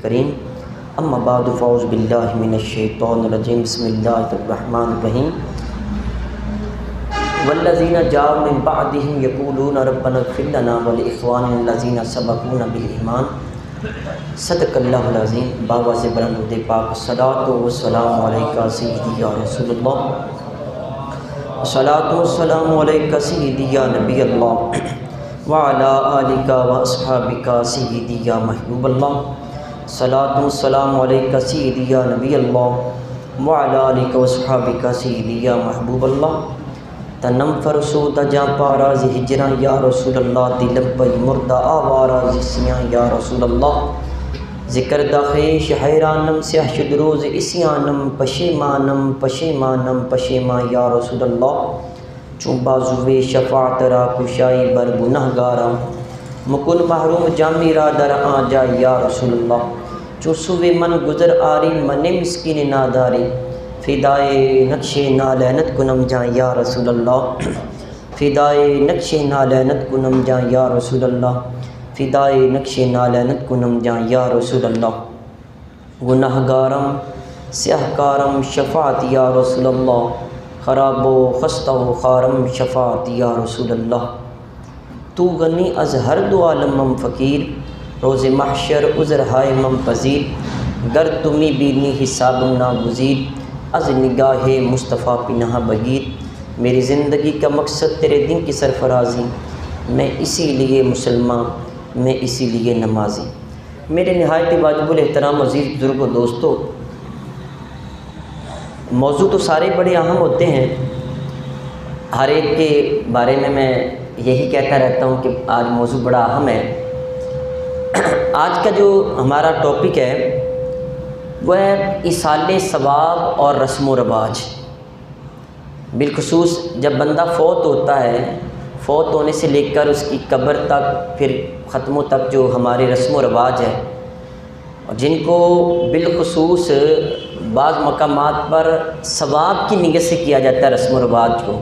کریم اما بعد فاعوذ باللہ من الشیطان الرجیم بسم اللہ الرحمن الرحیم والذین جاءوا من بعدهم یقولون ربنا اغفر لنا ولاخواننا الذین سبقونا بالایمان صدق اللہ العظیم۔ بابا سے بلند پاک الصلاۃ والسلام علیکہ سیدی یا رسول اللہ، الصلاۃ والسلام علیکہ سیدی یا نبی اللہ وعلی آلکہ واصحابکہ سیدی یا محبوب اللہ، الصلاۃ والسلام علیکہ سیدی یا نبی اللہ وعلی آلکہ واصحابکہ سیدی یا محبوب اللہ۔ تنم فرسودہ جاں پاراز ہجراں یا رسول اللہ، دلم پئی مردہ آوارا زسیاں یا رسول اللہ، ذکر دا خیش حیرانم سیاہ شد روز اسیانم، پشیمانم پشیمانم پشیمان یا رسول اللہ، چون بازوے شفاعت را کشائی بر گناہ گارم، مکن محروم جامی را در آ جا یا رسول اللہ، چون سوے من گزر آری من مسکین ناداری، فدائے نقش نالینت کنم جاں یا رسول اللہ، فدائے نقش نالینت کنم جاں یا رسول اللہ، فدائے نقش نالینت کنم جاں یا رسول اللہ، گناہ گارم سیاہ کارم شفاعت یا رسول اللہ، خراب و خستہ و خارم شفاعت یا رسول اللہ، تو غنی از ہر دو عالم مم فقیر، روز محشر عذر ہائے مم پذیر، گر تمی بینی حساب ناگزیر، از نگاہ مصطفیٰ پناہ بگیر، میری زندگی کا مقصد تیرے دین کی سرفرازی، میں اسی لیے مسلمان میں اسی لیے نمازی۔ میرے نہایت واجب الاحترام عزیز بزرگ و دوستو، موضوع تو سارے بڑے اہم ہوتے ہیں، ہر ایک کے بارے میں یہی کہتا رہتا ہوں کہ آج موضوع بڑا اہم ہے۔ آج کا جو ہمارا ٹاپک ہے وہ ہے ایصال ثواب اور رسم و رواج۔ بالخصوص جب بندہ فوت ہوتا ہے، فوت ہونے سے لے کر اس کی قبر تک، پھر ختموں تک جو ہمارے رسم و رواج ہے، اور جن کو بالخصوص بعض مقامات پر ثواب کی نیت سے کیا جاتا ہے رسم و رواج کو،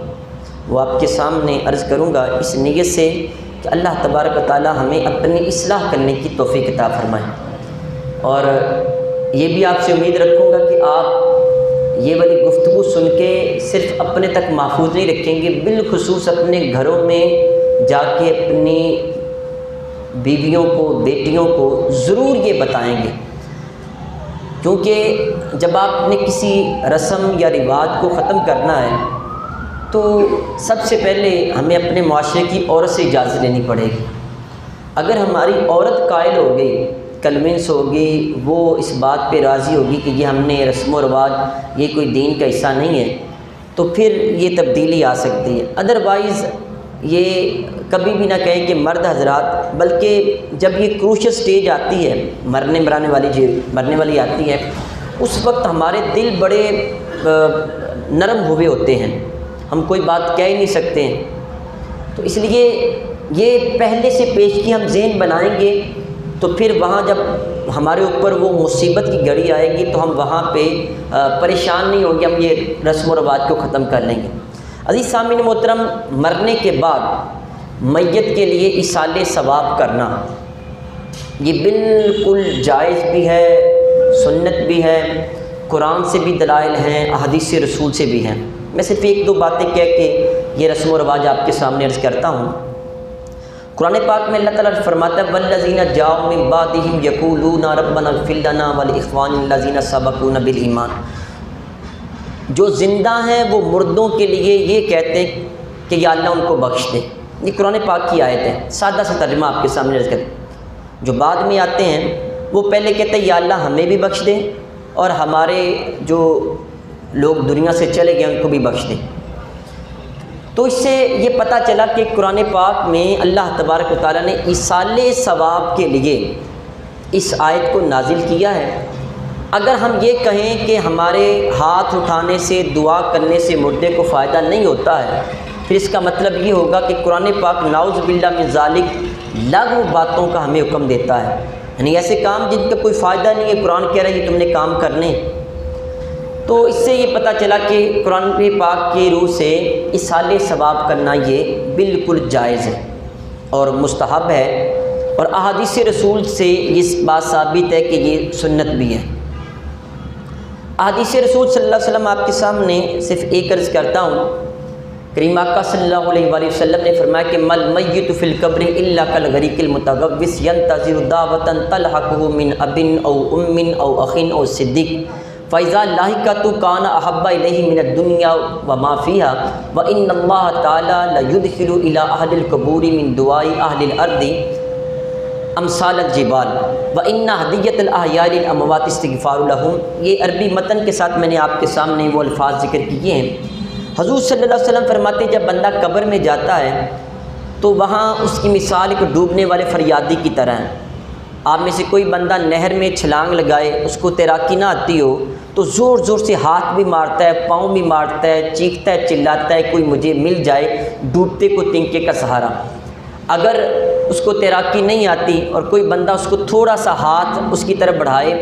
وہ آپ کے سامنے عرض کروں گا اس نیت سے کہ اللہ تبارک و تعالی ہمیں اپنی اصلاح کرنے کی توفیق عطا فرمائے۔ اور یہ بھی آپ سے امید رکھوں گا کہ آپ یہ والی گفتگو سن کے صرف اپنے تک محفوظ نہیں رکھیں گے، بالخصوص اپنے گھروں میں جا کے اپنی بیویوں کو، بیٹیوں کو ضرور یہ بتائیں گے، کیونکہ جب آپ نے کسی رسم یا رواج کو ختم کرنا ہے تو سب سے پہلے ہمیں اپنے معاشرے کی عورت سے اجازت لینی پڑے گی۔ اگر ہماری عورت قائل ہو گئی، کنونس ہوگی، وہ اس بات پہ راضی ہوگی کہ یہ ہم نے رسم و رواج یہ کوئی دین کا حصہ نہیں ہے، تو پھر یہ تبدیلی آ سکتی ہے۔ ادروائز یہ کبھی بھی نہ کہیں کہ مرد حضرات، بلکہ جب یہ کروشل سٹیج آتی ہے، مرنے والی آتی ہے، اس وقت ہمارے دل بڑے نرم ہوئے ہوتے ہیں، ہم کوئی بات کہہ ہی نہیں سکتے ہیں، تو اس لیے یہ پہلے سے پیشگی ہم ذہن بنائیں گے، تو پھر وہاں جب ہمارے اوپر وہ مصیبت کی گھڑی آئے گی تو ہم وہاں پہ پریشان نہیں ہوں گے، ہم یہ رسم و رواج کو ختم کر لیں گے۔ عزیز سامعین محترم، مرنے کے بعد میت کے لیے ایصال ثواب کرنا یہ بالکل جائز بھی ہے، سنت بھی ہے، قرآن سے بھی دلائل ہیں، احادیث رسول سے بھی ہیں۔ میں صرف ایک دو باتیں کہہ کے یہ رسم و رواج آپ کے سامنے عرض کرتا ہوں۔ قرآن پاک میں اللہ تعالیٰ فرماتا ہے والذین جاءوا من بعدهم یقولون ربنا اغفر لنا ولاخواننا الذین سبقونا بالایمان، جو زندہ ہیں وہ مردوں کے لیے یہ کہتے ہیں کہ یا اللہ ان کو بخش دے۔ یہ قرآن پاک کی آیت ہے، سادہ سا ترجمہ آپ کے سامنے رکھ کرتے۔ جو بعد میں آتے ہیں وہ پہلے کہتے ہیں یا اللہ ہمیں بھی بخش دے، اور ہمارے جو لوگ دنیا سے چلے گئے ان کو بھی بخش دے۔ تو اس سے یہ پتہ چلا کہ قرآن پاک میں اللہ تبارک و تعالیٰ نے ایصال ثواب کے لیے اس آیت کو نازل کیا ہے۔ اگر ہم یہ کہیں کہ ہمارے ہاتھ اٹھانے سے، دعا کرنے سے مردے کو فائدہ نہیں ہوتا ہے، پھر اس کا مطلب یہ ہوگا کہ قرآن پاک نعوذ باللہ من ذالک لغو باتوں کا ہمیں حکم دیتا ہے، یعنی ایسے کام جن کا کوئی فائدہ نہیں ہے، قرآن کہہ رہا ہے یہ تم نے کام کرنے۔ تو اس سے یہ پتہ چلا کہ قرآن پاک کی روح سے ایصال ثواب کرنا یہ بالکل جائز ہے اور مستحب ہے، اور احادیث رسول سے یہ بات ثابت ہے کہ یہ سنت بھی ہے۔ احادیث رسول صلی اللہ علیہ وسلم آپ کے سامنے صرف ایک عرض کرتا ہوں۔ کریم آقا صلی اللہ علیہ وآلہ وسلم نے فرمایا کہ مل میت فی القبر الا کالغریق المتغوث ینتظر دعوۃ تلحقہ من اب او ام او اخ او صدیق فاذا لاحقت کان احب الیہ من الدنیا وما فیها وان اللہ تعالی لیدخل الی اہل القبور من دعاء اہل الارض امثال الجبال وان ہدیۃ الاحیاء للاموات استغفار لهم۔ یہ عربی متن کے ساتھ میں نے آپ کے سامنے وہ الفاظ ذکر کیے ہیں۔ حضور صلی اللہ علیہ وسلم فرماتے ہیں جب بندہ قبر میں جاتا ہے تو وہاں اس کی مثال ایک ڈوبنے والے فریادی کی طرح ہے۔ آپ میں سے کوئی بندہ نہر میں چھلانگ لگائے، اس کو تیراکی نہ آتی ہو تو زور زور سے ہاتھ بھی مارتا ہے، پاؤں بھی مارتا ہے، چیختا ہے، چلاتا ہے کوئی مجھے مل جائے ڈوبتے کو تنکے کا سہارا۔ اگر اس کو تیراکی نہیں آتی اور کوئی بندہ اس کو تھوڑا سا ہاتھ اس کی طرف بڑھائے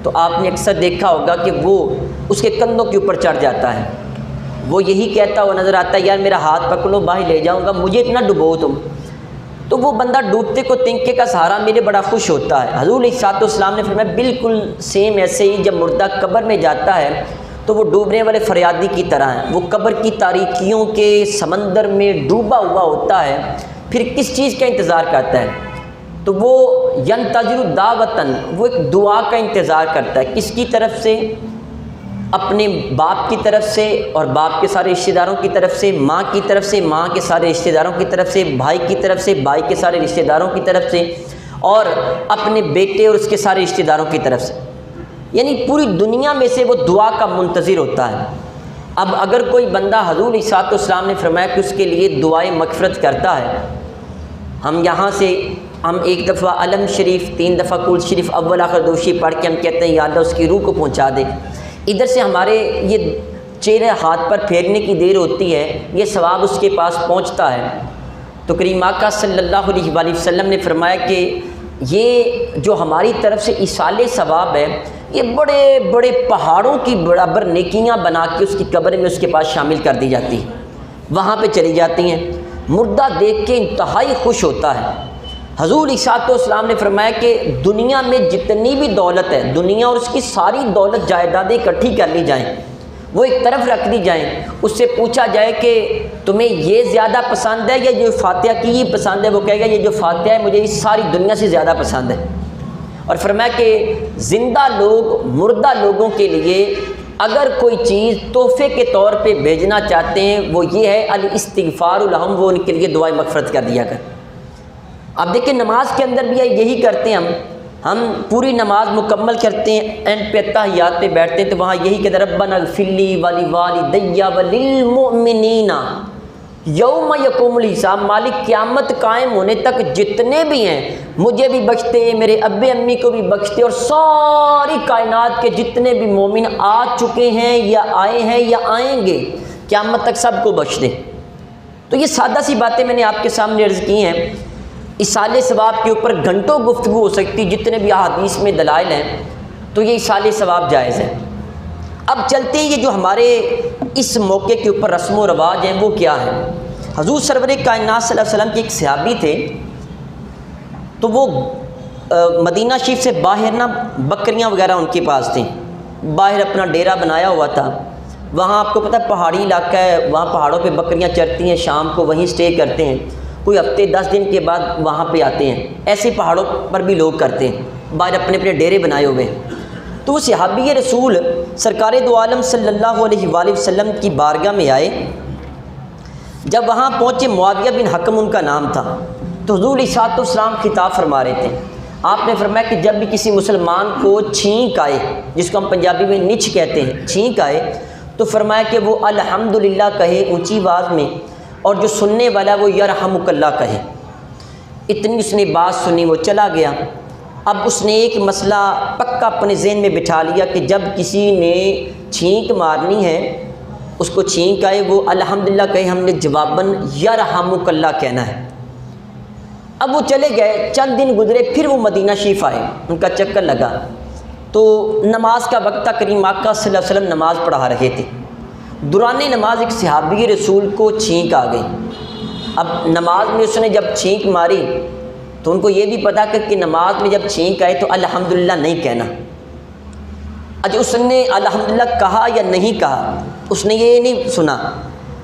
تو آپ نے اکثر دیکھا ہوگا کہ وہ اس کے کندھوں کے اوپر چڑھ جاتا ہے۔ وہ یہی کہتا ہوا نظر آتا ہے یار میرا ہاتھ پکڑو باہر لے جاؤں گا، مجھے اتنا ڈبو تم۔ تو وہ بندہ ڈوبتے کو تنکے کا سہارا میرے بڑا خوش ہوتا ہے۔ حضور علیہ السلام نے فرمایا بالکل سیم ایسے ہی جب مردہ قبر میں جاتا ہے تو وہ ڈوبنے والے فریادی کی طرح ہے، وہ قبر کی تاریکیوں کے سمندر میں ڈوبا ہوا ہوتا ہے، پھر کس چیز کا انتظار کرتا ہے؟ تو وہ ینتظر دعوتن، وہ ایک دعا کا انتظار کرتا ہے۔ کس کی طرف سے؟ اپنے باپ کی طرف سے اور باپ کے سارے رشتہ داروں کی طرف سے، ماں کی طرف سے، ماں کے سارے رشتہ داروں کی طرف سے، بھائی کی طرف سے، بھائی کے سارے رشتہ داروں کی طرف سے، اور اپنے بیٹے اور اس کے سارے رشتہ داروں کی طرف سے، یعنی پوری دنیا میں سے وہ دعا کا منتظر ہوتا ہے۔ اب اگر کوئی بندہ حضور علیہ السلام نے فرمایا کہ اس کے لیے دعائے مغفرت کرتا ہے، ہم یہاں سے ایک دفعہ علم شریف 3 دفعہ کل شریف اول آخر دوشی پڑھ کے ہم کہتے ہیں یا اللہ اس کی روح کو پہنچا دے، ادھر سے ہمارے یہ چہرے ہاتھ پر پھیرنے کی دیر ہوتی ہے، یہ ثواب اس کے پاس پہنچتا ہے۔ تو کریم آقا صلی اللہ علیہ وآلہ وسلم نے فرمایا کہ یہ جو ہماری طرف سے ایصال ثواب ہے یہ بڑے بڑے پہاڑوں کی برابر نیکیاں بنا کے اس کی قبر میں اس کے پاس شامل کر دی جاتی ہیں، وہاں پہ چلی جاتی ہیں۔ مردہ دیکھ کے انتہائی خوش ہوتا ہے۔ حضور علیہ السلام نے فرمایا کہ دنیا میں جتنی بھی دولت ہے، دنیا اور اس کی ساری دولت جائیدادیں اکٹھی کر لی جائیں، وہ ایک طرف رکھ دی جائیں، اس سے پوچھا جائے کہ تمہیں یہ زیادہ پسند ہے یا جو فاتحہ کی یہ پسند ہے، وہ کہے گا یہ جو فاتحہ ہے مجھے اس ساری دنیا سے زیادہ پسند ہے۔ اور فرمایا کہ زندہ لوگ مردہ لوگوں کے لیے اگر کوئی چیز تحفے کے طور پہ بھیجنا چاہتے ہیں وہ یہ ہے الاستغفار لہم، وہ ان کے لیے دعائیں مغفرت کر دیا کر۔ اب دیکھیں نماز کے اندر بھی یہی کرتے ہیں، ہم پوری نماز مکمل کرتے ہیں، اینڈ پہ اتحیات پہ بیٹھتے ہیں تو وہاں یہی کہتے ہیں ربنا اغفر لی ولوالدی وللمؤمنین یوم یقوم الحساب، مالک قیامت قائم ہونے تک جتنے بھی ہیں مجھے بھی بخشتے، میرے ابے امی کو بھی بخشتے، اور ساری کائنات کے جتنے بھی مومن آ چکے ہیں یا آئے ہیں یا آئیں گے قیامت تک سب کو بخش دے۔ تو یہ سادہ سی باتیں میں نے آپ کے سامنے عرض کی ہیں۔ ایصال ثواب کے اوپر گھنٹوں گفتگو ہو سکتی، جتنے بھی احادیث میں دلائل ہیں، تو یہ ایصال ثواب جائز ہے۔ اب چلتے ہیں یہ جو ہمارے اس موقع کے اوپر رسم و رواج ہیں وہ کیا ہے۔ حضور سرور کائنات صلی اللہ علیہ وسلم کے ایک صحابی تھے، تو وہ مدینہ شریف سے باہر نا بکریاں وغیرہ ان کے پاس تھیں، باہر اپنا ڈیرا بنایا ہوا تھا۔ وہاں آپ کو پتہ پہاڑی علاقہ ہے، وہاں پہاڑوں پہ بکریاں چرتی ہیں، شام کو وہیں سٹے کرتے ہیں، کوئی ہفتے 10 دن کے بعد وہاں پہ آتے ہیں۔ ایسے پہاڑوں پر بھی لوگ کرتے ہیں، باہر اپنے اپنے ڈیرے بنائے ہوئے ہیں۔ تو وہ صحابی رسول سرکار دو عالم صلی اللہ علیہ وآلہ وسلم کی بارگاہ میں آئے۔ جب وہاں پہنچے، معاویہ بن حکم ان کا نام تھا، تو حضور علیہ السلام خطاب فرما رہے تھے۔ آپ نے فرمایا کہ جب بھی کسی مسلمان کو چھینک آئے، جس کو ہم پنجابی میں نچ کہتے ہیں، چھینک آئے، تو فرمایا کہ وہ الحمدللہ کہے اونچی آواز میں، اور جو سننے والا وہ یرحمک اللہ کہے۔ اتنی اس نے بات سنی، وہ چلا گیا۔ اب اس نے ایک مسئلہ پکا اپنے ذہن میں بٹھا لیا کہ جب کسی نے چھینک مارنی ہے، اس کو چھینک آئے وہ الحمدللہ کہے، ہم نے جواباً یرحمک اللہ کہنا ہے۔ اب وہ چلے گئے، چند دن گزرے، پھر وہ مدینہ شریف آئے، ان کا چکر لگا، تو نماز کا وقت تھا، کریم آقا صلی اللہ علیہ وسلم نماز پڑھا رہے تھے۔ دوران نماز ایک صحابی رسول کو چھینک آ گئی۔ اب نماز میں اس نے جب چھینک ماری تو ان کو یہ بھی پتا کہ نماز میں جب چھینک آئے تو الحمدللہ نہیں کہنا۔ اچھا اس نے الحمدللہ کہا یا نہیں کہا، اس نے یہ نہیں سنا،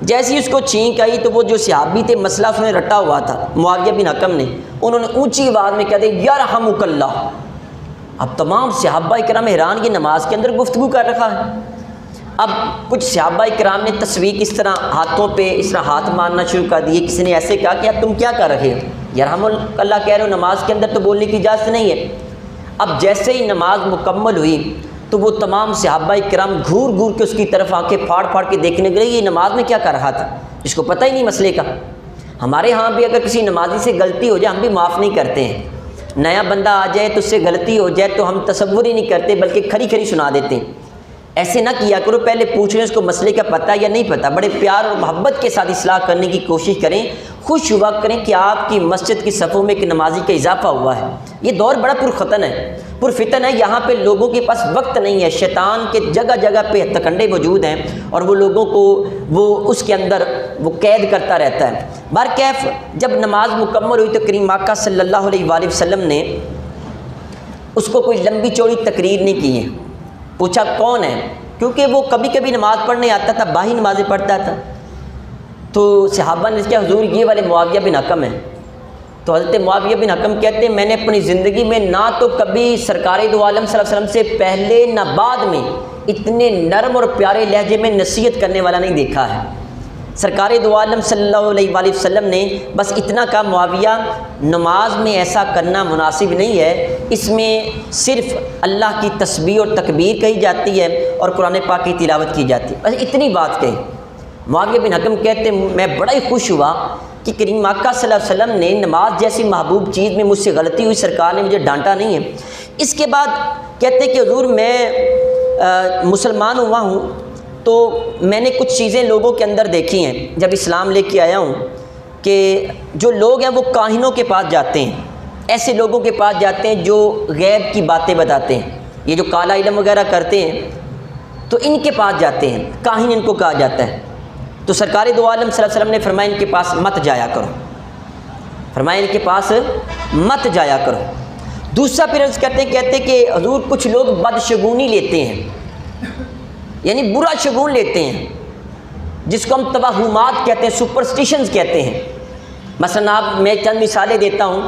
جیسے ہی اس کو چھینک آئی تو وہ جو صحابی تھے مسئلہ اس نے رٹا ہوا تھا معاویہ بن حکم نے، انہوں نے اونچی آواز میں کہہ دیا یرحمک اللہ۔ اب تمام صحابہ کرام حیران، یہ نماز کے اندر گفتگو کر رکھا ہے۔ اب کچھ صحابہ کرام نے تصویق اس طرح ہاتھوں پہ اس طرح ہاتھ مارنا شروع کر دیے، کسی نے ایسے کہا کہ یار تم کیا کر رہے ہو، یرحمک اللہ کہہ رہے ہو، نماز کے اندر تو بولنے کی اجازت نہیں ہے۔ اب جیسے ہی نماز مکمل ہوئی تو وہ تمام صحابہ کرام گھور گھور کے اس کی طرف آنکھیں پھاڑ پھاڑ کے دیکھنے لگے، یہ نماز میں کیا کر رہا تھا، اس کو پتہ ہی نہیں مسئلے کا۔ ہمارے ہاں بھی اگر کسی نمازی سے غلطی ہو جائے ہم بھی معاف نہیں کرتے ہیں، نیا بندہ آ جائے تو اس سے غلطی ہو جائے تو ہم تصور ہی نہیں کرتے بلکہ کھری کھری سنا دیتے ہیں۔ ایسے نہ کیا کرو، پہلے پوچھ لیں اس کو مسئلے کا پتہ یا نہیں پتہ، بڑے پیار اور محبت کے ساتھ اصلاح کرنے کی کوشش کریں، خوش ہوا کریں کہ آپ کی مسجد کی صفوں میں ایک نمازی کا اضافہ ہوا ہے۔ یہ دور بڑا پرفتن ہے، یہاں پہ لوگوں کے پاس وقت نہیں ہے، شیطان کے جگہ جگہ پہ ہتھکنڈے موجود ہیں اور وہ لوگوں کو وہ اس کے اندر وہ قید کرتا رہتا ہے۔ بہرکیف جب نماز مکمل ہوئی تو کریم آقا صلی اللہ علیہ وآلہ وسلم نے اس کو کوئی لمبی چوڑی تقریر نہیں کی ہے، پوچھا کون ہے، کیونکہ وہ کبھی کبھی نماز پڑھنے آتا تھا، باہی نمازیں پڑھتا تھا۔ تو صحابہ نے کہا حضور یہ والے معاویہ بن حکم ہیں۔ تو حضرت معاویہ بن حکم کہتے ہیں میں نے اپنی زندگی میں نہ تو کبھی سرکار دو عالم صلی اللہ علیہ وسلم سے پہلے نہ بعد میں اتنے نرم اور پیارے لہجے میں نصیحت کرنے والا نہیں دیکھا ہے۔ سرکار دو عالم صلی اللہ علیہ وآلہ وسلم نے بس اتنا کہا معاویہ نماز میں ایسا کرنا مناسب نہیں ہے، اس میں صرف اللہ کی تسبیح اور تکبیر کہی جاتی ہے اور قرآن پاک کی تلاوت کی جاتی ہے، بس اتنی بات کہی۔ معاویہ بن حکم کہتے ہیں میں بڑا ہی خوش ہوا کہ کریم آقا صلی اللہ علیہ وسلم نے نماز جیسی محبوب چیز میں مجھ سے غلطی ہوئی، سرکار نے مجھے ڈانٹا نہیں ہے۔ اس کے بعد کہتے ہیں کہ حضور میں مسلمان ہوا ہوں تو میں نے کچھ چیزیں لوگوں کے اندر دیکھی ہیں جب اسلام لے کے آیا ہوں، کہ جو لوگ ہیں وہ کاہنوں کے پاس جاتے ہیں، ایسے لوگوں کے پاس جاتے ہیں جو غیب کی باتیں بتاتے ہیں، یہ جو کالا علم وغیرہ کرتے ہیں تو ان کے پاس جاتے ہیں، کاہن ان کو کہا جاتا ہے۔ تو سرکار دو عالم صلی اللہ علیہ وسلم نے فرمایا ان کے پاس مت جایا کرو، فرمایا ان کے پاس مت جایا کرو۔ دوسرا پھر عرض کہتے ہیں کہ حضور کچھ لوگ بدشگونی لیتے ہیں، یعنی برا شگون لیتے ہیں، جس کو ہم توہمات کہتے ہیں، سپرسٹیشنز کہتے ہیں۔ مثلا میں چند مثالیں دیتا ہوں،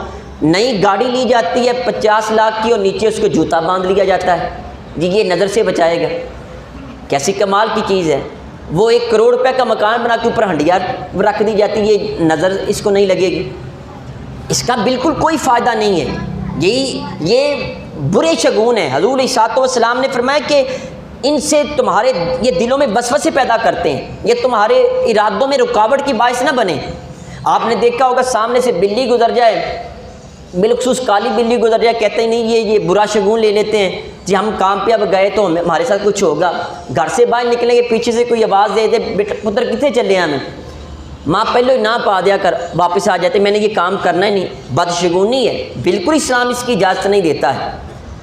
نئی گاڑی لی جاتی ہے 50 لاکھ کی اور نیچے اس کو جوتا باندھ لیا جاتا ہے، جی یہ نظر سے بچائے گا، کیسی کمال کی چیز ہے۔ وہ 1 کروڑ روپے کا مکان بنا کے اوپر ہنڈیا رکھ دی جاتی ہے، یہ نظر اس کو نہیں لگے گی، اس کا بالکل کوئی فائدہ نہیں ہے، یہ برے شگون ہیں۔ حضور علیہ الصلوۃ والسلام نے فرمایا کہ ان سے تمہارے یہ دلوں میں وسوسے پیدا کرتے ہیں، یہ تمہارے ارادوں میں رکاوٹ کی باعث نہ بنے۔ آپ نے دیکھا ہوگا سامنے سے بلی گزر جائے، بالخصوص کالی بلی گزر جائے، کہتے ہیں نہیں یہ برا شگون لے لیتے ہیں، جی ہم کام پہ اب گئے تو ہمارے ساتھ کچھ ہوگا، گھر سے باہر نکلیں گے پیچھے سے کوئی آواز دے دے بیٹا پتر کتنے چلے ہمیں، ماں پہلے نہ پا دیا کر واپس آ جاتے، میں نے یہ کام کرنا ہی نہیں، بدشگونی ہے، بالکل اسلام اس کی اجازت نہیں دیتا ہے۔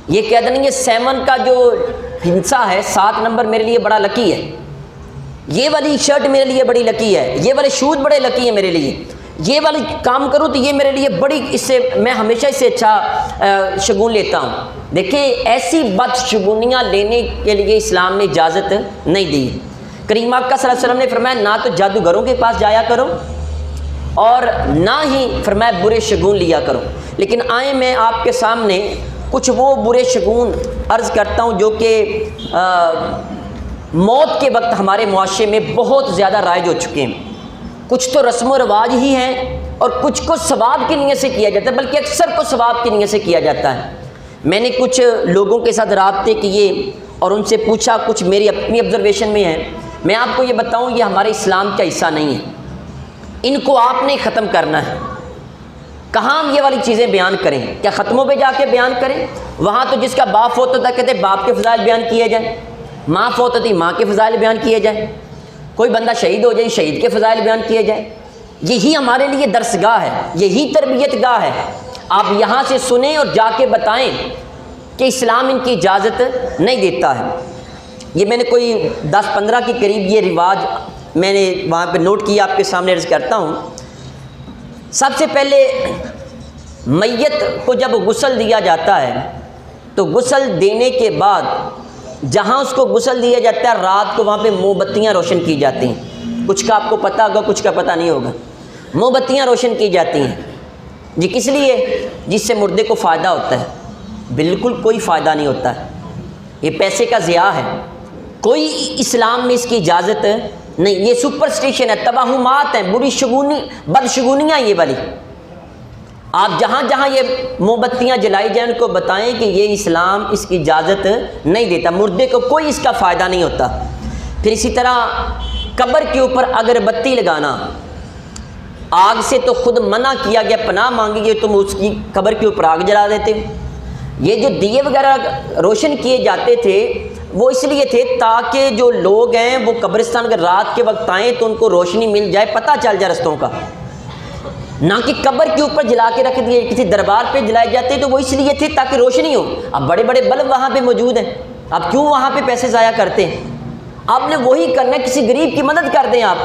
یہ کہہ دیں یہ 7 کا جو ہنسا ہے 7 نمبر میرے لیے بڑا لکی ہے، یہ والی شرٹ میرے لیے بڑی لکی ہے، یہ والے شوز بڑے لکی ہیں میرے لیے، یہ والی کام کروں تو یہ میرے لیے بڑی، اس سے میں ہمیشہ اس سے اچھا شگون لیتا ہوں۔ دیکھیں ایسی بدشگونیاں لینے کے لیے اسلام نے اجازت نہیں دی۔ کریم آقا صلی اللہ علیہ وسلم نے فرمایا نہ تو جادوگروں کے پاس جایا کرو اور نہ ہی فرمایا برے شگون لیا کرو۔ لیکن آئیں میں آپ کے سامنے کچھ وہ برے شگون عرض کرتا ہوں جو کہ موت کے وقت ہمارے معاشرے میں بہت زیادہ رائج ہو چکے ہیں۔ کچھ تو رسم و رواج ہی ہیں اور کچھ کو ثواب کی نیت سے کیا جاتا ہے، بلکہ اکثر کو ثواب کی نیت سے کیا جاتا ہے۔ میں نے کچھ لوگوں کے ساتھ رابطے کیے اور ان سے پوچھا، کچھ میری اپنی آبزرویشن میں ہے، میں آپ کو یہ بتاؤں یہ ہمارے اسلام کا حصہ نہیں ہے، ان کو آپ نے ختم کرنا ہے۔ کہاں ہم یہ والی چیزیں بیان کریں؟ کیا ختموں پہ جا کے بیان کریں؟ وہاں تو جس کا باپ ہوتا تھا کہتے باپ کے فضائل بیان کیے جائیں، ماں فوت ہوتی ماں کے فضائل بیان کیے جائیں، کوئی بندہ شہید ہو جائے شہید کے فضائل بیان کیے جائیں۔ یہی ہمارے لیے درسگاہ ہے، یہی تربیت گاہ ہے۔ آپ یہاں سے سنیں اور جا کے بتائیں کہ اسلام ان کی اجازت نہیں دیتا ہے۔ یہ میں نے کوئی 10-15 کے قریب یہ رواج میں نے وہاں پہ نوٹ کیا، آپ کے سامنے عرض کرتا ہوں۔ سب سے پہلے میت کو جب غسل دیا جاتا ہے تو غسل دینے کے بعد جہاں اس کو غسل دیا جاتا ہے رات کو وہاں پہ موم بتیاں روشن کی جاتی ہیں. کچھ کا آپ کو پتہ ہوگا, کچھ کا پتہ نہیں ہوگا. موم بتیاں روشن کی جاتی ہیں جی کس لیے؟ جس سے مردے کو فائدہ ہوتا ہے. بالکل کوئی فائدہ نہیں ہوتا ہے, یہ پیسے کا ضیاع ہے. کوئی اسلام میں اس کی اجازت نہیں. یہ سپرسٹیشن ہے, توہمات ہیں, بری شگونی بدشگونیاں یہ والی. آپ جہاں جہاں یہ موم بتیاں جلائی جائیں ان کو بتائیں کہ یہ اسلام اس کی اجازت نہیں دیتا. مردے کو کوئی اس کا فائدہ نہیں ہوتا. پھر اسی طرح قبر کے اوپر اگربتی لگانا, آگ سے تو خود منع کیا گیا, پناہ مانگی گئی, تم اس کی قبر کے اوپر آگ جلا دیتے. یہ جو دیے وغیرہ روشن کیے جاتے تھے وہ اس لیے تھے تاکہ جو لوگ ہیں وہ قبرستان کے رات کے وقت آئیں تو ان کو روشنی مل جائے, پتہ چل جائے رستوں کا. نہ کہ قبر کے اوپر جلا کے رکھ دیے, کسی دربار پہ جلائے جاتے تو وہ اس لیے تھے تاکہ روشنی ہو. اب بڑے بڑے بلب وہاں پہ موجود ہیں, اب کیوں وہاں پہ پیسے ضائع کرتے ہیں؟ آپ نے وہی کرنا ہے, کسی غریب کی مدد کر دیں آپ.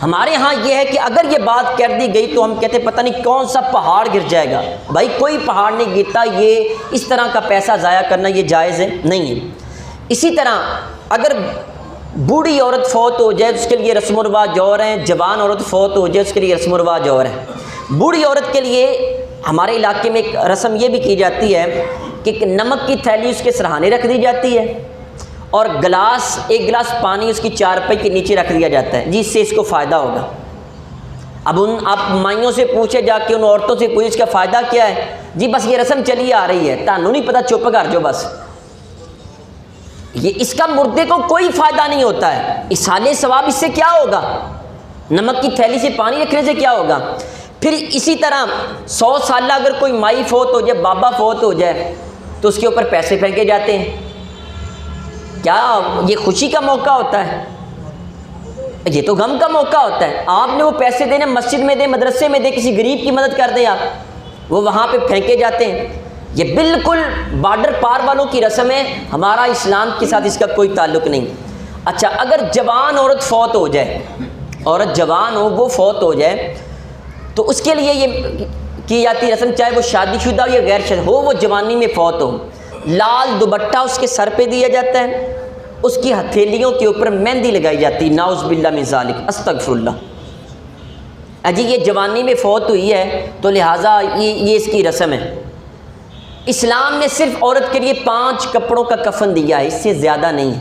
ہمارے ہاں یہ ہے کہ اگر یہ بات کر دی گئی تو ہم کہتے ہیں پتہ نہیں کون سا پہاڑ گر جائے گا. بھائی کوئی پہاڑ نہیں گرتا, یہ اس طرح کا پیسہ ضائع کرنا یہ جائز نہیں ہے. اسی طرح اگر بوڑھی عورت فوت ہو جائے اس کے لیے رسم و رواج اور ہیں, جوان عورت فوت ہو جائے اس کے لیے رسم و رواج اور ہیں. بوڑھی عورت کے لیے ہمارے علاقے میں ایک رسم یہ بھی کی جاتی ہے کہ ایک نمک کی تھیلی اس کے سرہانے رکھ دی جاتی ہے اور ایک گلاس پانی اس کی چارپائی کے نیچے رکھ دیا جاتا ہے, جس سے اس کو فائدہ ہوگا. اب آپ مائیوں سے پوچھے جا کے, ان عورتوں سے پوچھے اس کا فائدہ کیا ہے؟ جی بس یہ رسم چلی آ رہی ہے, تانوں نہیں پتہ, چپ کر جو بس. یہ اس کا مردے کو کوئی فائدہ نہیں ہوتا ہے. اصالِ ثواب اس سے کیا ہوگا؟ نمک کی تھیلی سے پانی رکھنے سے کیا ہوگا؟ پھر اسی طرح 100 سالہ اگر کوئی مائی فوت ہو جائے, بابا فوت ہو جائے تو اس کے اوپر پیسے پھینکے جاتے ہیں. کیا یہ خوشی کا موقع ہوتا ہے؟ یہ تو غم کا موقع ہوتا ہے. آپ نے وہ پیسے دینے, مسجد میں دیں, مدرسے میں دیں, کسی غریب کی مدد کر دیں آپ, وہ وہاں پہ پھینکے جاتے ہیں. یہ بالکل بارڈر پار والوں کی رسم ہے, ہمارا اسلام کے ساتھ اس کا کوئی تعلق نہیں. اچھا, اگر جوان عورت فوت ہو جائے, عورت جوان ہو وہ فوت ہو جائے تو اس کے لیے یہ کی جاتی رسم, چاہے وہ شادی شدہ ہو یا غیر شادی ہو, وہ جوانی میں فوت ہو, لال دوپٹہ اس کے سر پہ دیا جاتا ہے, اس کی ہتھیلیوں کے اوپر مہندی لگائی جاتی, نعوذ باللہ من ذالک, استغفر اللہ. اجی یہ جوانی میں فوت ہوئی ہے تو لہٰذا یہ اس کی رسم ہے. اسلام نے صرف عورت کے لیے 5 کپڑوں کا کفن دیا ہے, اس سے زیادہ نہیں ہے.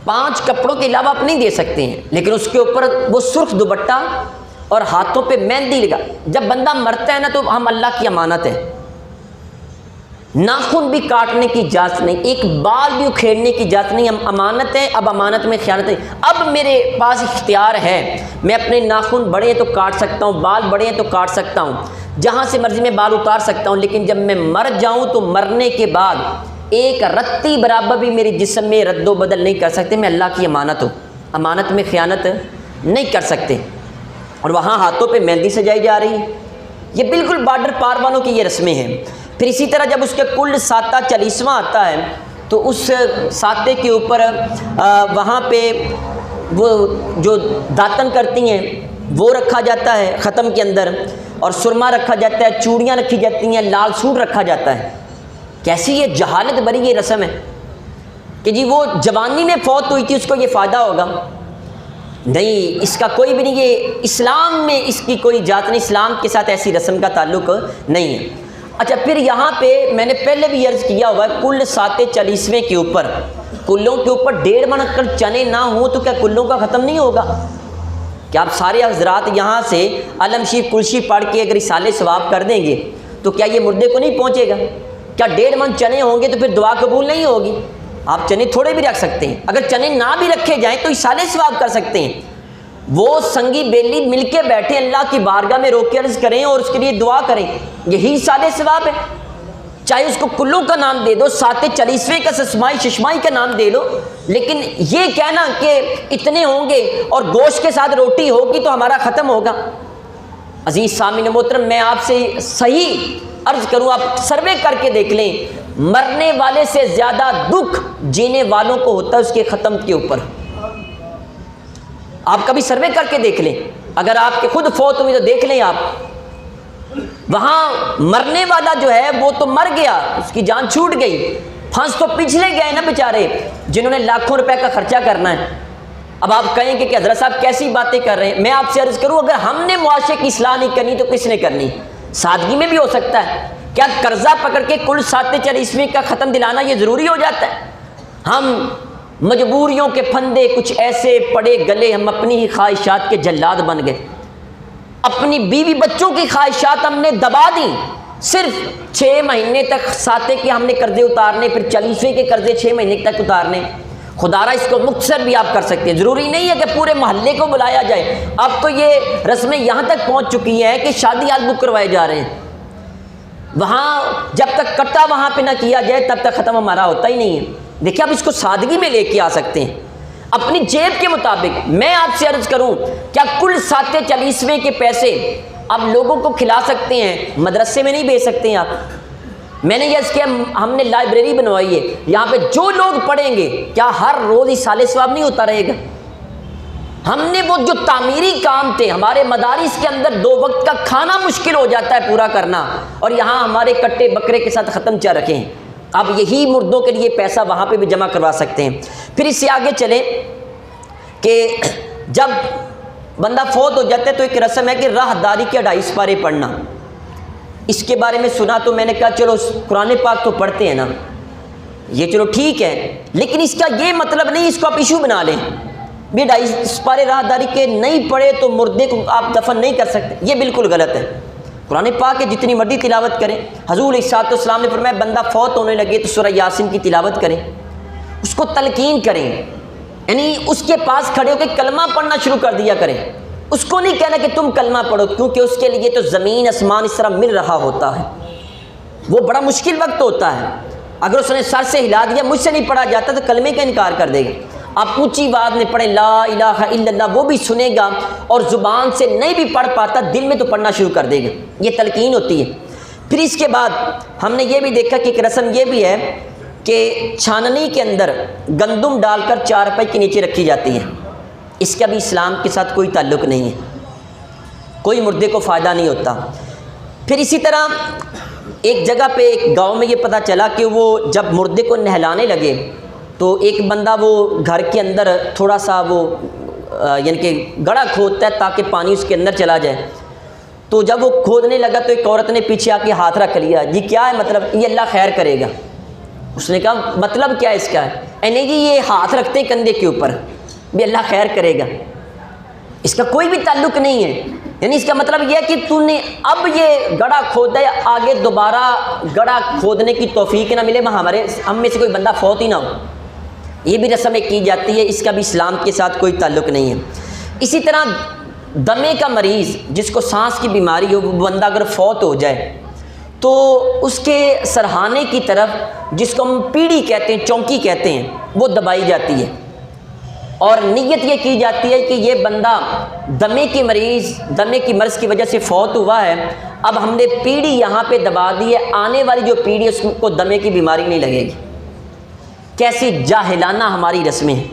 5 کپڑوں کے علاوہ آپ نہیں دے سکتے ہیں, لیکن اس کے اوپر وہ سرخ دوپٹہ اور ہاتھوں پہ مہندی لگا. جب بندہ مرتا ہے نا تو ہم اللہ کی امانت ہے, ناخن بھی کاٹنے کی اجازت نہیں, ایک بال بھی اکھیڑنے کی اجازت نہیں, ہم امانت ہے. اب امانت میں خیانت ہے. اب میرے پاس اختیار ہے, میں اپنے ناخن بڑے ہیں تو کاٹ سکتا ہوں, بال بڑے ہیں تو کاٹ سکتا ہوں, جہاں سے مرضی میں بال اتار سکتا ہوں, لیکن جب میں مر جاؤں تو مرنے کے بعد ایک رتی برابر بھی میرے جسم میں رد و بدل نہیں کر سکتے. میں اللہ کی امانت ہوں, امانت میں خیانت نہیں کر سکتے. اور وہاں ہاتھوں پہ مہندی سجائی جا رہی ہے. یہ بالکل بارڈر پار والوں کی یہ رسمیں ہیں. پھر اسی طرح جب اس کے کل ساتہ 40واں آتا ہے تو اس ساتے کے اوپر وہاں پہ وہ جو داتن کرتی ہیں وہ رکھا جاتا ہے ختم کے اندر, اور سرما رکھا جاتا ہے, چوڑیاں رکھی جاتی ہیں, لال سوٹ رکھا جاتا ہے. کیسی یہ جہالت بری یہ رسم ہے کہ جی وہ جوانی میں فوت ہوئی تھی, اس کو یہ فائدہ ہوگا. نہیں, اس کا کوئی بھی نہیں, یہ اسلام میں اس کی کوئی جات نہیں, اسلام کے ساتھ ایسی رسم کا تعلق نہیں ہے. اچھا, پھر یہاں پہ میں نے پہلے بھی عرض کیا ہوا ہے, کل ساتے 40ویں کے اوپر, کلوں کے اوپر 1.5 من کر چنے نہ ہوں تو کیا کلوں کا ختم نہیں ہوگا؟ کہ آپ سارے حضرات یہاں سے علم شریف کلشی پڑھ کے اگر رسالے ثواب کر دیں گے تو کیا یہ مردے کو نہیں پہنچے گا؟ کیا 1.5 من چنے ہوں گے تو پھر دعا قبول نہیں ہوگی؟ آپ چنے تھوڑے بھی رکھ سکتے ہیں, اگر چنے نہ بھی رکھے جائیں تو رسالے ثواب کر سکتے ہیں. وہ سنگی بیلی مل کے بیٹھے اللہ کی بارگاہ میں رو کے عرض کریں اور اس کے لیے دعا کریں, یہی رسالے ثواب ہے. چاہے اس کو کلوں کا نام دے دو, ساتے 40ویں کا سسمائی ششمائی کا نام دے لو, لیکن یہ کہنا کہ اتنے ہوں گے اور گوشت کے ساتھ روٹی ہوگی تو ہمارا ختم ہوگا. عزیز سامعین محترم, میں آپ سے صحیح عرض کروں, آپ سروے کر کے دیکھ لیں, مرنے والے سے زیادہ دکھ جینے والوں کو ہوتا ہے اس کے ختم کے اوپر. آپ کبھی سروے کر کے دیکھ لیں, اگر آپ کے خود فوت ہوئی تو دیکھ لیں آپ, وہاں مرنے والا جو ہے وہ تو مر گیا، اس کی جان چھوٹ گئی، پھنس تو پچھلے گئے نا بیچارے جنہوں نے لاکھوں روپے کا خرچہ کرنا ہے۔ اب آپ کہیں گے کہ حضرت صاحب کیسی باتیں کر رہے ہیں، میں آپ سے عرض کروں اگر ہم نے معاشرے کی اصلاح نہیں کرنی تو کس نے کرنی؟ سادگی میں بھی ہو سکتا ہے، کیا قرضہ پکڑ کے کل 740 کا ختم دلانا یہ ضروری ہو جاتا ہے؟ ہم مجبوریوں کے پھندے کچھ ایسے پڑے گلے، ہم اپنی ہی خواہشات کے جلاد بن گئے، اپنی بیوی بچوں کی خواہشات ہم نے دبا دی، صرف 6 مہینے تک ساتے کے ہم نے قرضے اتارنے، پھر 40ویں کے قرضے 6 مہینے تک اتارنے۔ خدا را اس کو مختصر بھی آپ کر سکتے ہیں، ضروری نہیں ہے کہ پورے محلے کو بلایا جائے، اب تو یہ رسمیں یہاں تک پہنچ چکی ہیں کہ شادی ہال بک کروائے جا رہے ہیں، وہاں جب تک کٹا وہاں پہ نہ کیا جائے تب تک ختم ہمارا ہوتا ہی نہیں ہے۔ دیکھیں آپ اس کو سادگی میں لے کے آ سکتے ہیں اپنی جیب کے مطابق۔ میں آپ سے عرض کروں کیا کل 740 کے پیسے آپ لوگوں کو کھلا سکتے ہیں؟ مدرسے میں نہیں بھیج سکتے ہیں آپ؟ میں نے یہ اس کے ہم نے لائبریری بنوائی ہے، یہاں پہ جو لوگ پڑھیں گے کیا ہر روز اصالہ ثواب نہیں ہوتا رہے گا؟ ہم نے وہ جو تعمیری کام تھے ہمارے مدارس کے اندر 2 وقت کا کھانا مشکل ہو جاتا ہے پورا کرنا، اور یہاں ہمارے کٹے بکرے کے ساتھ ختم چل رکھے ہیں۔ اب یہی مردوں کے لیے پیسہ وہاں پہ بھی جمع کروا سکتے ہیں۔ پھر اس سے آگے چلیں کہ جب بندہ فوت ہو جاتا ہے تو ایک رسم ہے کہ راہداری کے 2.5 سپارے پڑھنا۔ اس کے بارے میں سنا تو میں نے کہا چلو قرآن پاک تو پڑھتے ہیں نا، یہ چلو ٹھیک ہے، لیکن اس کا یہ مطلب نہیں اس کو آپ ایشو بنا لیں بھی 2.5 سپارے راہداری کے نہیں پڑھے تو مردے کو آپ دفن نہیں کر سکتے، یہ بالکل غلط ہے۔ قرآن پاک کے جتنی مرضی تلاوت کریں، حضور علیہ السلام نے فرمایا بندہ فوت ہونے لگے تو سورہ یاسین کی تلاوت کریں، اس کو تلقین کریں، یعنی اس کے پاس کھڑے ہو کے کلمہ پڑھنا شروع کر دیا کریں، اس کو نہیں کہنا کہ تم کلمہ پڑھو، کیونکہ اس کے لیے تو زمین آسمان اس طرح مل رہا ہوتا ہے، وہ بڑا مشکل وقت ہوتا ہے، اگر اس نے سر سے ہلا دیا مجھ سے نہیں پڑھا جاتا تو کلمے کا انکار کر دے گا۔ آپ اونچی آواز میں پڑھیں لا الہ الا اللہ، وہ بھی سنے گا، اور زبان سے نہیں بھی پڑھ پاتا دل میں تو پڑھنا شروع کر دے گا، یہ تلقین ہوتی ہے۔ پھر اس کے بعد ہم نے یہ بھی دیکھا کہ ایک رسم یہ بھی ہے کہ چھاننی کے اندر گندم ڈال کر 4 روپے کے نیچے رکھی جاتی ہے، اس کا بھی اسلام کے ساتھ کوئی تعلق نہیں ہے، کوئی مردے کو فائدہ نہیں ہوتا۔ پھر اسی طرح ایک جگہ پہ ایک گاؤں میں یہ پتہ چلا کہ وہ جب مردے کو نہلانے لگے تو ایک بندہ وہ گھر کے اندر تھوڑا سا وہ یعنی کہ گڑھا کھودتا ہے تاکہ پانی اس کے اندر چلا جائے، تو جب وہ کھودنے لگا تو ایک عورت نے پیچھے آ کے ہاتھ رکھ لیا، جی کیا ہے مطلب؟ یہ اللہ خیر کرے گا۔ اس نے کہا مطلب کیا ہے اس کا؟ نہیں جی یہ ہاتھ رکھتے ہیں کندھے کے اوپر بھی اللہ خیر کرے گا، اس کا کوئی بھی تعلق نہیں ہے، یعنی اس کا مطلب یہ ہے کہ تو نے اب یہ گڑھا کھودا ہے، آگے دوبارہ گڑھا کھودنے کی توفیق نہ ملے، ہم میں سے کوئی بندہ فوت ہی نہ ہو، یہ بھی رسمیں کی جاتی ہے، اس کا بھی اسلام کے ساتھ کوئی تعلق نہیں ہے۔ اسی طرح دمے کا مریض جس کو سانس کی بیماری ہو، وہ بندہ اگر فوت ہو جائے تو اس کے سرہانے کی طرف جس کو ہم پیڑھی کہتے ہیں، چونکی کہتے ہیں، وہ دبائی جاتی ہے، اور نیت یہ کی جاتی ہے کہ یہ بندہ دمے کی مرض کی وجہ سے فوت ہوا ہے، اب ہم نے پیڑھی یہاں پہ دبا دی ہے، آنے والی جو پیڑھی اس کو دمے کی بیماری نہیں لگے گی۔ کیسی جاہلانہ ہماری رسمیں ہیں۔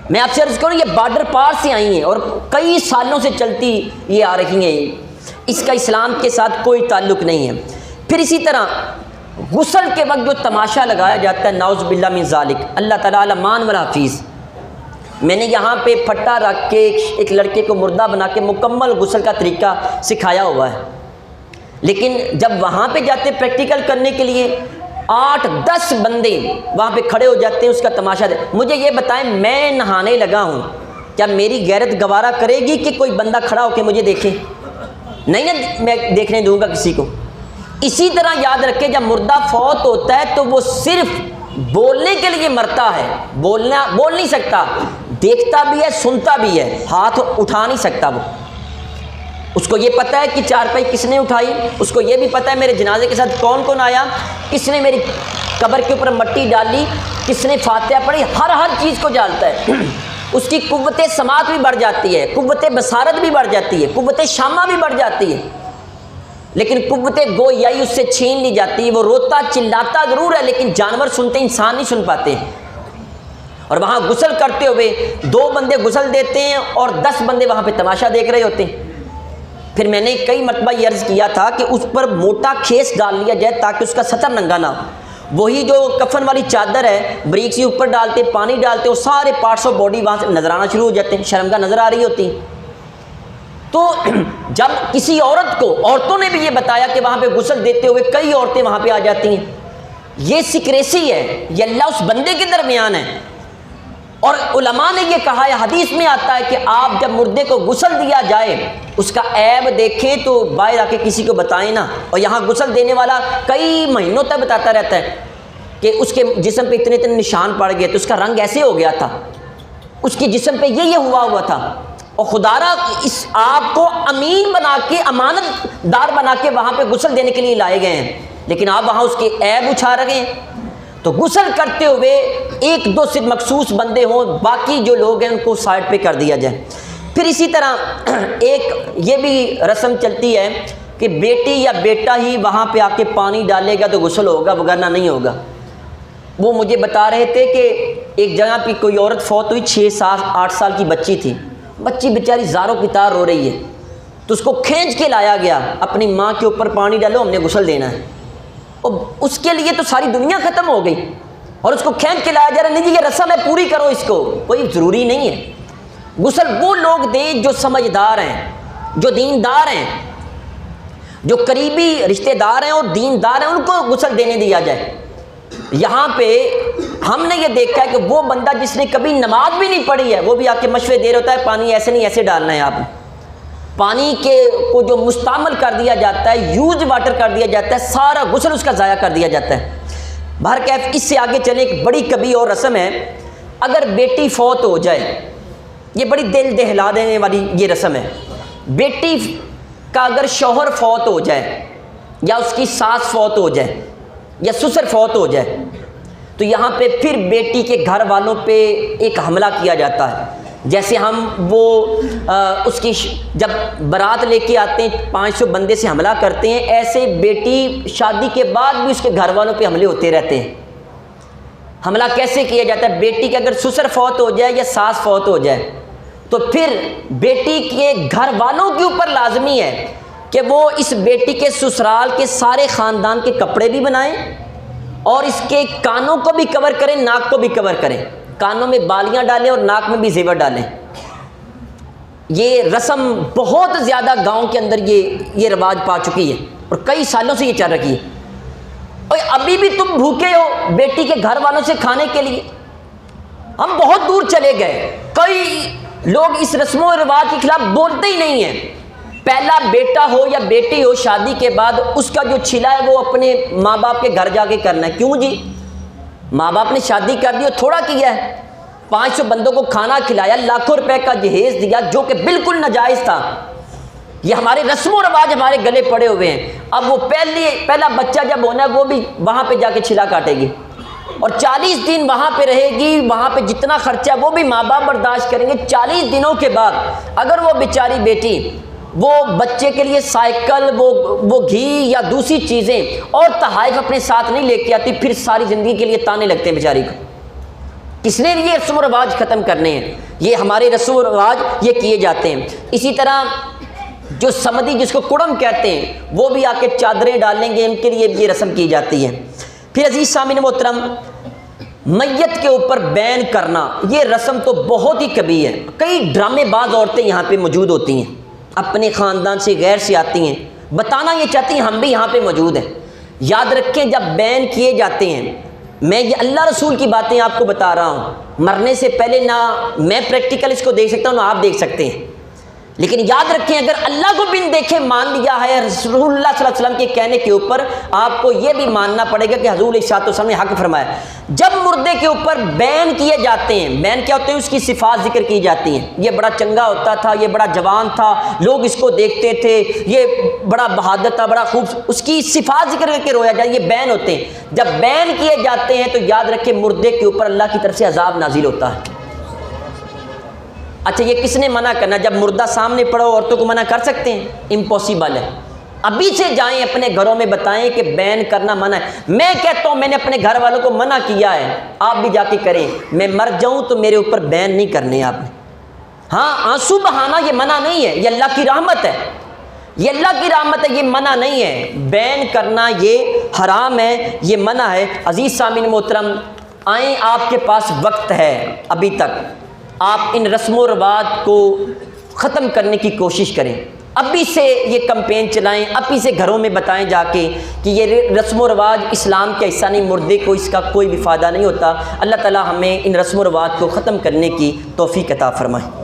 میں آپ سے عرض کروں یہ بارڈر پار سے آئی ہیں اور کئی سالوں سے چلتی یہ آ رہی ہیں، اس کا اسلام کے ساتھ کوئی تعلق نہیں ہے۔ پھر اسی طرح غسل کے وقت جو تماشا لگایا جاتا ہے، نعوذ باللہ من ذالک، اللہ تعالیٰ مان والا حفیظ، میں نے یہاں پہ پھٹا رکھ کے ایک لڑکے کو مردہ بنا کے مکمل غسل کا طریقہ سکھایا ہوا ہے، لیکن جب وہاں پہ جاتے پریکٹیکل کرنے کے لیے 8-10 بندے وہاں پہ کھڑے ہو جاتے ہیں اس کا تماشا دے۔ مجھے یہ بتائیں میں نہانے لگا ہوں، کیا میری غیرت گوارا کرے گی کہ کوئی بندہ کھڑا ہو کے مجھے دیکھے؟ نہیں نا، میں دیکھنے دوں گا کسی کو۔ اسی طرح یاد رکھے جب مردہ فوت ہوتا ہے تو وہ صرف بولنے کے لیے مرتا ہے، بول نہیں سکتا، دیکھتا بھی ہے، سنتا بھی ہے، ہاتھ اٹھا نہیں سکتا وہ۔ اس کو یہ پتہ ہے کہ 4 پائی کس نے اٹھائی، اس کو یہ بھی پتہ ہے میرے جنازے کے ساتھ کون کون آیا، کس نے میری قبر کے اوپر مٹی ڈالی، کس نے فاتحہ پڑھی، ہر چیز کو جانتا ہے۔ اس کی قوت سماعت بھی بڑھ جاتی ہے، قوت بصارت بھی بڑھ جاتی ہے، قوت شامہ بھی بڑھ جاتی ہے، لیکن قوت گویائی اس سے چھین لی جاتی ہے۔ وہ روتا چلاتا ضرور ہے لیکن جانور سنتے، انسان نہیں سن پاتے ہیں۔ اور وہاں غسل کرتے ہوئے 2 بندے غسل دیتے ہیں اور 10 بندے وہاں پہ تماشا دیکھ رہے ہوتے ہیں۔ پھر میں نے کئی مرتبہ یہ عرض کیا تھا کہ اس پر موٹا کھیس ڈال لیا جائے تاکہ اس کا سطر ننگا نہ ہو. وہی جو کفن والی چادر ہے بریک سے اوپر ڈالتے, پانی ڈالتے, وہ سارے پارٹس آف باڈی وہاں سے نظر آنا شروع ہو جاتے ہیں, شرمگاہ نظر آ رہی ہوتی. تو جب کسی عورت کو, عورتوں نے بھی یہ بتایا کہ وہاں پہ غسل دیتے ہوئے کئی عورتیں وہاں پہ آ جاتی ہیں. یہ سیکریسی ہے, یہ اللہ اس بندے کے درمیان ہے. اور علماء نے یہ کہا ہے, حدیث میں آتا ہے کہ آپ جب مردے کو غسل دیا جائے اس کا عیب دیکھیں تو باہر آ کے کسی کو بتائیں نا. اور یہاں غسل دینے والا کئی مہینوں تک بتاتا رہتا ہے کہ اس کے جسم پہ اتنے اتنے نشان پڑ گئے, تو اس کا رنگ ایسے ہو گیا تھا, اس کے جسم پہ یہ ہوا تھا. اور خدا را اس آپ کو امین بنا کے, امانت دار بنا کے وہاں پہ غسل دینے کے لیے لائے گئے ہیں, لیکن آپ وہاں اس کے عیب اچھا رہے ہیں. تو غسل کرتے ہوئے ایک دو صرف مخصوص بندے ہوں, باقی جو لوگ ہیں ان کو سائڈ پہ کر دیا جائے. پھر اسی طرح ایک یہ بھی رسم چلتی ہے کہ بیٹی یا بیٹا ہی وہاں پہ آ کے پانی ڈالے گا تو غسل ہوگا, وگرنہ نہیں ہوگا. وہ مجھے بتا رہے تھے کہ ایک جگہ پہ کوئی عورت فوت ہوئی, 6-8 سال کی بچی تھی. بچی بیچاری زاروں کی تار رو رہی ہے, تو اس کو کھینچ کے لایا گیا, اپنی ماں کے اوپر پانی ڈالو, ہم نے غسل دینا ہے. اور اس کے لیے تو ساری دنیا ختم ہو گئی, اور اس کو کھینچ کے لایا جا رہا ہے, نہیں جی یہ رسم ہے پوری کرو, اس کو کوئی ضروری نہیں ہے. غسل وہ لوگ دیں جو سمجھدار ہیں, جو دیندار ہیں, جو قریبی رشتہ دار ہیں اور دیندار ہیں, ان کو غسل دینے دیا جائے. یہاں پہ ہم نے یہ دیکھا ہے کہ وہ بندہ جس نے کبھی نماز بھی نہیں پڑھی ہے وہ بھی آ کے مشورے دے رہا ہوتا ہے, پانی ایسے نہیں ایسے ڈالنا ہے. آپ نے پانی کے کو جو مستعمل کر دیا جاتا ہے, یوز واٹر کر دیا جاتا ہے, سارا غسل اس کا ضائع کر دیا جاتا ہے. بہرکیف اس سے آگے چلیں, ایک بڑی کبھی اور رسم ہے. اگر بیٹی فوت ہو جائے, یہ بڑی دل دہلا دینے والی یہ رسم ہے. بیٹی کا اگر شوہر فوت ہو جائے, یا اس کی ساس فوت ہو جائے, یا سسر فوت ہو جائے, تو یہاں پہ پھر بیٹی کے گھر والوں پہ ایک حملہ کیا جاتا ہے. جیسے ہم وہ اس کی جب برات لے کے آتے ہیں 500 بندے سے حملہ کرتے ہیں, ایسے بیٹی شادی کے بعد بھی اس کے گھر والوں پہ حملے ہوتے رہتے ہیں. حملہ کیسے کیا جاتا ہے؟ بیٹی کے اگر سسر فوت ہو جائے یا ساس فوت ہو جائے تو پھر بیٹی کے گھر والوں کے اوپر لازمی ہے کہ وہ اس بیٹی کے سسرال کے سارے خاندان کے کپڑے بھی بنائیں, اور اس کے کانوں کو بھی کور کریں, ناک کو بھی کور کریں. کانوں میں بالیاں ڈالیں اور ناک میں بھی زیور ڈالیں. یہ رسم بہت زیادہ گاؤں کے اندر یہ رواج پا چکی ہے, اور کئی سالوں سے یہ چل رہی ہے. اور ابھی بھی تم بھوکے ہو بیٹی کے گھر والوں سے کھانے کے لیے. ہم بہت دور چلے گئے, کئی لوگ اس رسم و رواج کے خلاف بولتے ہی نہیں ہیں. پہلا بیٹا ہو یا بیٹی ہو, شادی کے بعد اس کا جو چھلا ہے وہ اپنے ماں باپ کے گھر جا کے کرنا ہے. کیوں جی؟ ماں باپ نے شادی کر دی, تھوڑا کیا ہے, 500 بندوں کو کھانا کھلایا, لاکھوں روپے کا جہیز دیا, جو کہ بالکل ناجائز تھا. یہ ہمارے رسم و رواج ہمارے گلے پڑے ہوئے ہیں. اب وہ پہلا بچہ جب ہونا ہے وہ بھی وہاں پہ جا کے چھلا کاٹے گی, اور 40 دن وہاں پہ رہے گی. وہاں پہ جتنا خرچہ وہ بھی ماں باپ برداشت کریں گے. 40 دنوں کے بعد اگر وہ بیچاری بیٹی وہ بچے کے لیے سائیکل, وہ گھی یا دوسری چیزیں اور تحائف اپنے ساتھ نہیں لے کے آتی, پھر ساری زندگی کے لیے تانے لگتے ہیں بیچاری کو. کس نے یہ رسم و رواج ختم کرنے ہیں؟ یہ ہمارے رسم و رواج یہ کیے جاتے ہیں. اسی طرح جو سمدی جس کو کڑم کہتے ہیں وہ بھی آ کے چادریں ڈالیں گے, ان کے لیے یہ رسم کی جاتی ہے. پھر عزیز سامعین محترم, میت کے اوپر بین کرنا یہ رسم تو بہت ہی کبھی ہے. کئی ڈرامے باز عورتیں یہاں پہ موجود ہوتی ہیں, اپنے خاندان سے غیر سے آتی ہیں, بتانا یہ چاہتی ہیں ہم بھی یہاں پہ موجود ہیں. یاد رکھیں جب بین کیے جاتے ہیں, میں یہ اللہ رسول کی باتیں آپ کو بتا رہا ہوں, مرنے سے پہلے نہ میں پریکٹیکل اس کو دیکھ سکتا ہوں نہ آپ دیکھ سکتے ہیں, لیکن یاد رکھیں اگر اللہ کو بن دیکھے مان لیا ہے رسول اللہ صلی اللہ علیہ وسلم کے کہنے کے اوپر, آپ کو یہ بھی ماننا پڑے گا کہ حضور علیہ الصلوۃ والسلام نے حق فرمایا. جب مردے کے اوپر بین کیے جاتے ہیں, بین کیا ہوتے ہیں؟ اس کی صفات ذکر کی جاتی ہیں. یہ بڑا چنگا ہوتا تھا, یہ بڑا جوان تھا, لوگ اس کو دیکھتے تھے, یہ بڑا بہادر تھا, بڑا خوب, اس کی صفات ذکر کر کے رویا جائے, یہ بین ہوتے ہیں. جب بین کیے جاتے ہیں تو یاد رکھیں مردے کے اوپر اللہ کی طرف سے عذاب نازل ہوتا ہے. اچھا یہ کس نے منع کرنا؟ جب مردہ سامنے پڑا ہو عورتوں کو منع کر سکتے ہیں؟ امپاسبل ہے. ابھی سے جائیں اپنے گھروں میں بتائیں کہ بین کرنا منع ہے. میں کہتا ہوں میں نے اپنے گھر والوں کو منع کیا ہے, آپ بھی جا کے کریں. میں مر جاؤں تو میرے اوپر بین نہیں کرنے آپ نے. ہاں آنسو بہانا یہ منع نہیں ہے, یہ اللہ کی رحمت ہے. یہ اللہ کی رحمت ہے، یہ منع نہیں ہے، بین کرنا یہ حرام ہے، یہ منع ہے۔ عزیز سامعین محترم، آئیں آپ کے پاس وقت ہے ابھی تک، آپ ان رسم و رواج کو ختم کرنے کی کوشش کریں، ابھی سے یہ کمپین چلائیں، ابھی سے گھروں میں بتائیں جا کے کہ یہ رسم و رواج اسلام کا حصہ نہیں، مردے کو اس کا کوئی بھی فائدہ نہیں ہوتا۔ اللہ تعالی ہمیں ان رسم و رواج کو ختم کرنے کی توفیق عطا فرمائے۔